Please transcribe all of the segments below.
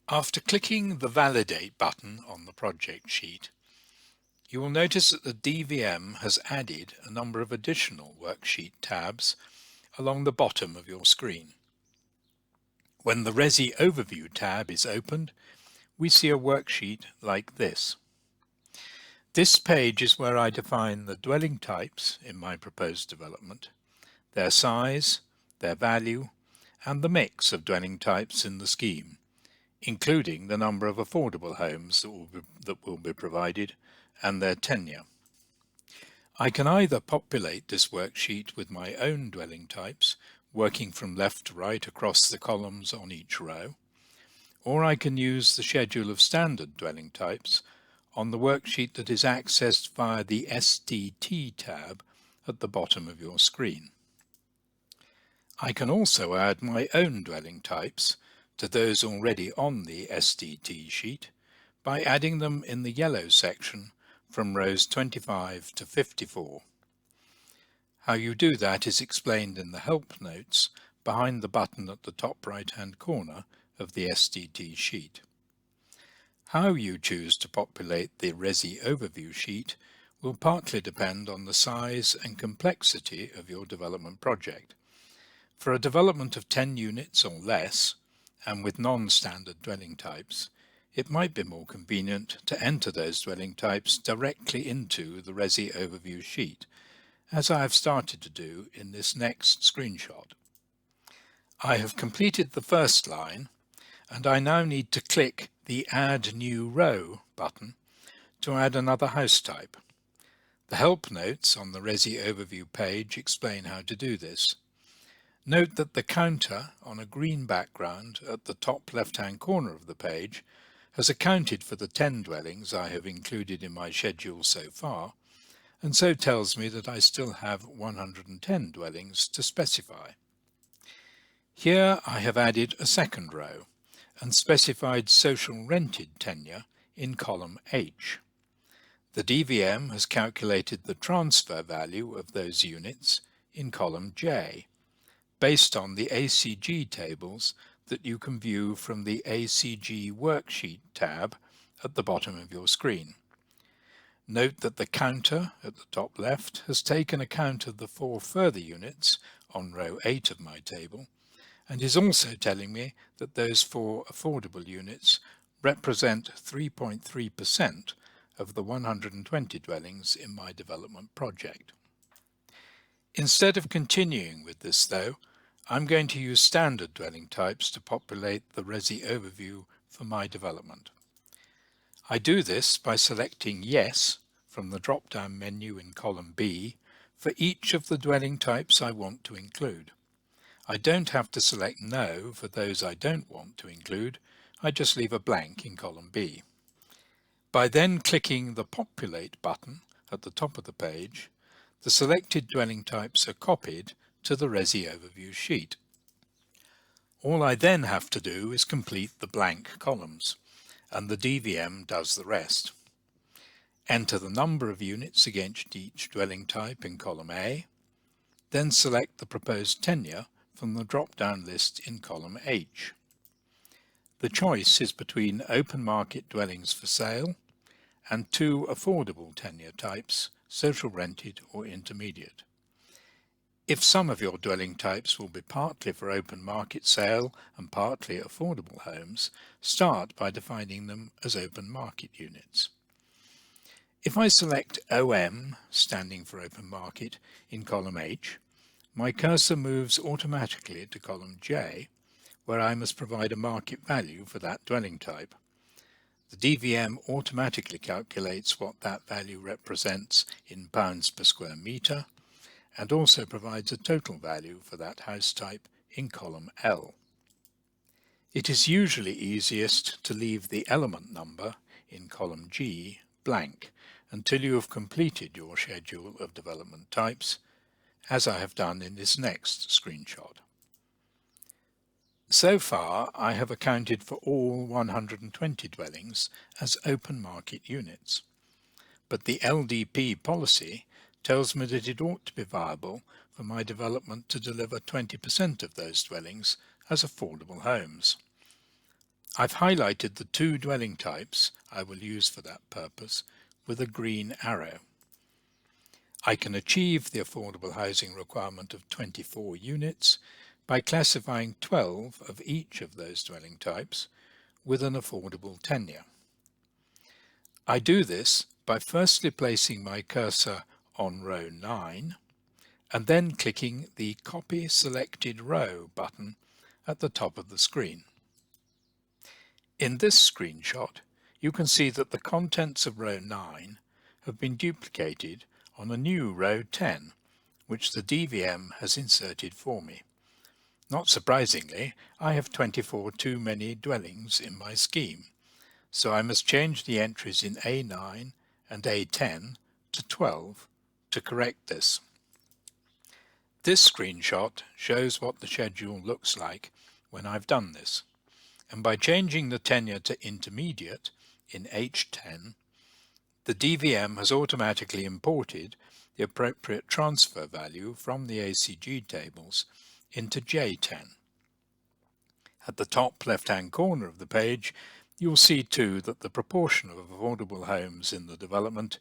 After clicking the Validate button on the project sheet, you will notice that the DVM has added a number of additional worksheet tabs along the bottom of your screen. When the Resi Overview tab is opened, we see a worksheet like this. This page is where I define the dwelling types in my proposed development, their size, their value, and the mix of dwelling types in the scheme, including the number of affordable homes that will be provided and their tenure. I can either populate this worksheet with my own dwelling types, working from left to right across the columns on each row, or I can use the schedule of standard dwelling types on the worksheet that is accessed via the SDT tab at the bottom of your screen. I can also add my own dwelling types to those already on the SDT sheet by adding them in the yellow section from rows 25 to 54. How you do that is explained in the help notes behind the button at the top right-hand corner of the SDT sheet. How you choose to populate the Resi Overview sheet will partly depend on the size and complexity of your development project. For a development of 10 units or less, and with non-standard dwelling types, it might be more convenient to enter those dwelling types directly into the Resi Overview sheet, as I have started to do in this next screenshot. I have completed the first line, and I now need to click the Add New Row button to add another house type. The help notes on the Resi Overview page explain how to do this. Note that the counter on a green background at the top left-hand corner of the page has accounted for the 10 dwellings I have included in my schedule so far, and so tells me that I still have 110 dwellings to specify. Here I have added a second row and specified social rented tenure in column H. The DVM has calculated the transfer value of those units in column J, based on the ACG tables that you can view from the ACG Worksheet tab at the bottom of your screen. Note that the counter at the top left has taken account of the 4 further units on row 8 of my table, and is also telling me that those 4 affordable units represent 3.3% of the 120 dwellings in my development project. Instead of continuing with this though, I'm going to use standard dwelling types to populate the Resi Overview for my development. I do this by selecting Yes from the drop-down menu in column B for each of the dwelling types I want to include. I don't have to select No for those I don't want to include, I just leave a blank in column B. By then clicking the Populate button at the top of the page, the selected dwelling types are copied to the Resi Overview sheet. All I then have to do is complete the blank columns, and the DVM does the rest. Enter the number of units against each dwelling type in column A, then select the proposed tenure from the drop-down list in column H. The choice is between open market dwellings for sale and 2 affordable tenure types, social rented or intermediate. If some of your dwelling types will be partly for open market sale and partly affordable homes, start by defining them as open market units. If I select OM, standing for open market, in column H, my cursor moves automatically to column J, where I must provide a market value for that dwelling type. The DVM automatically calculates what that value represents in pounds per square metre, and also provides a total value for that house type in column L. It is usually easiest to leave the element number in column G blank until you have completed your schedule of development types, as I have done in this next screenshot. So far, I have accounted for all 120 dwellings as open market units, but the LDP policy tells me that it ought to be viable for my development to deliver 20% of those dwellings as affordable homes. I've highlighted the two dwelling types I will use for that purpose with a green arrow. I can achieve the affordable housing requirement of 24 units by classifying 12 of each of those dwelling types with an affordable tenure. I do this by firstly placing my cursor on row 9 and then clicking the Copy Selected Row button at the top of the screen. In this screenshot, you can see that the contents of row 9 have been duplicated on a new row 10, which the DVM has inserted for me. Not surprisingly, I have 24 too many dwellings in my scheme, so I must change the entries in A9 and A10 to 12 to correct this. This screenshot shows what the schedule looks like when I've done this, and by changing the tenure to intermediate in H10, the DVM has automatically imported the appropriate transfer value from the ACG tables into J10. At the top left-hand corner of the page, you'll see too that the proportion of affordable homes in the development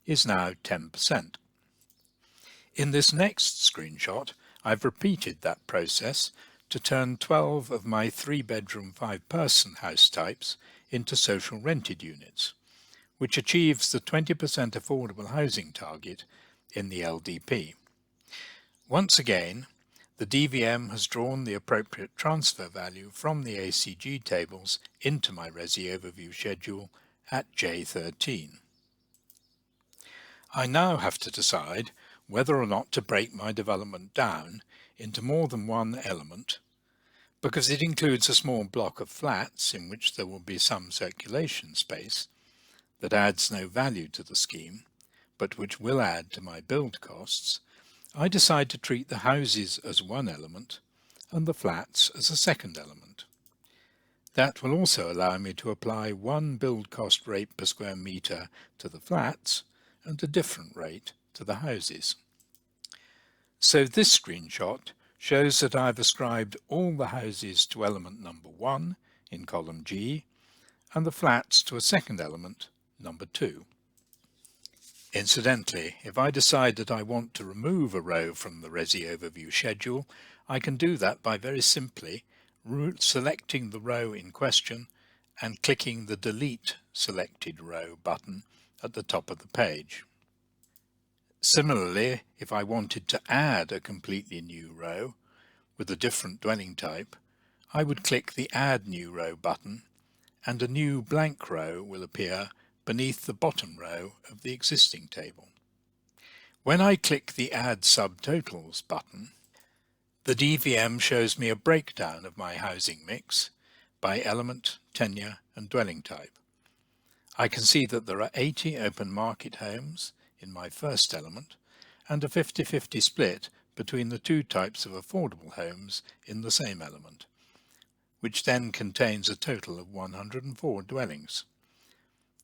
is now 10%. In this next screenshot, I've repeated that process to turn 12 of my 3-bedroom, 5-person house types into social rented units, which achieves the 20% affordable housing target in the LDP. Once again, the DVM has drawn the appropriate transfer value from the ACG tables into my Resi Overview schedule at J13. I now have to decide whether or not to break my development down into more than one element, because it includes a small block of flats in which there will be some circulation space that adds no value to the scheme, but which will add to my build costs. I decide to treat the houses as one element and the flats as a second element. That will also allow me to apply one build cost rate per square metre to the flats and a different rate to the houses. So this screenshot shows that I've ascribed all the houses to element number 1 in column G and the flats to a second element, number 2. Incidentally, if I decide that I want to remove a row from the Resi Overview schedule, I can do that by very simply selecting the row in question and clicking the Delete Selected Row button at the top of the page. Similarly, if I wanted to add a completely new row with a different dwelling type, I would click the Add New Row button and a new blank row will appear beneath the bottom row of the existing table. When I click the Add Subtotals button, the DVM shows me a breakdown of my housing mix by element, tenure and dwelling type. I can see that there are 80 open market homes in my first element and a 50-50 split between the two types of affordable homes in the same element, which then contains a total of 104 dwellings.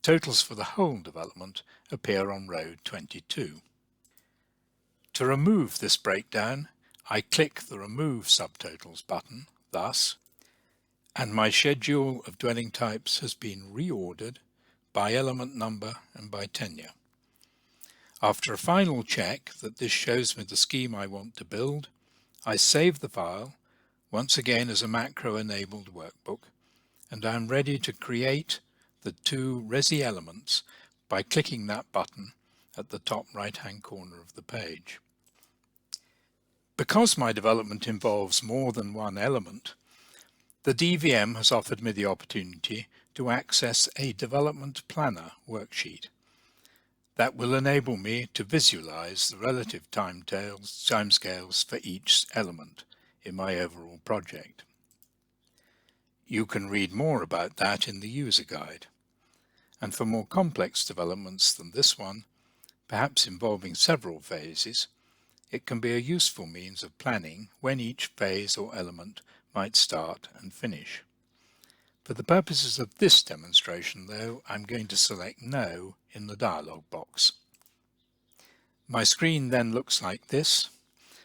Totals for the whole development appear on row 22. To remove this breakdown, I click the Remove Subtotals button, thus, and my schedule of dwelling types has been reordered by element number and by tenure. After a final check that this shows me the scheme I want to build, I save the file, once again as a macro-enabled workbook, and I'm ready to create the two Resi elements by clicking that button at the top right-hand corner of the page. Because my development involves more than one element, the DVM has offered me the opportunity to access a Development Planner worksheet that will enable me to visualize the relative timescales for each element in my overall project. You can read more about that in the user guide, and for more complex developments than this one, perhaps involving several phases, it can be a useful means of planning when each phase or element might start and finish. For the purposes of this demonstration, though, I'm going to select No in the dialog box. My screen then looks like this,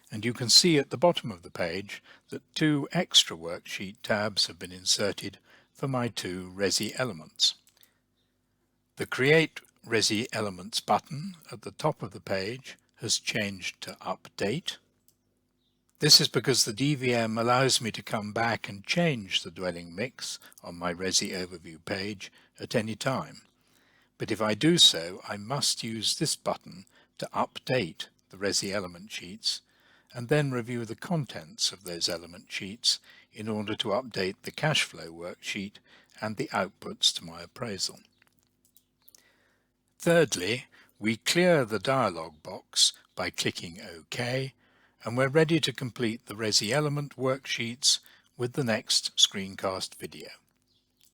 and you can see at the bottom of the page that two extra worksheet tabs have been inserted for my two Resi elements. The Create Resi Elements button at the top of the page has changed to Update. This is because the DVM allows me to come back and change the dwelling mix on my Resi Overview page at any time. But if I do so, I must use this button to update the Resi element sheets and then review the contents of those element sheets in order to update the cash flow worksheet and the outputs to my appraisal. Thirdly, we clear the dialog box by clicking OK, and we're ready to complete the Resi element worksheets with the next screencast video.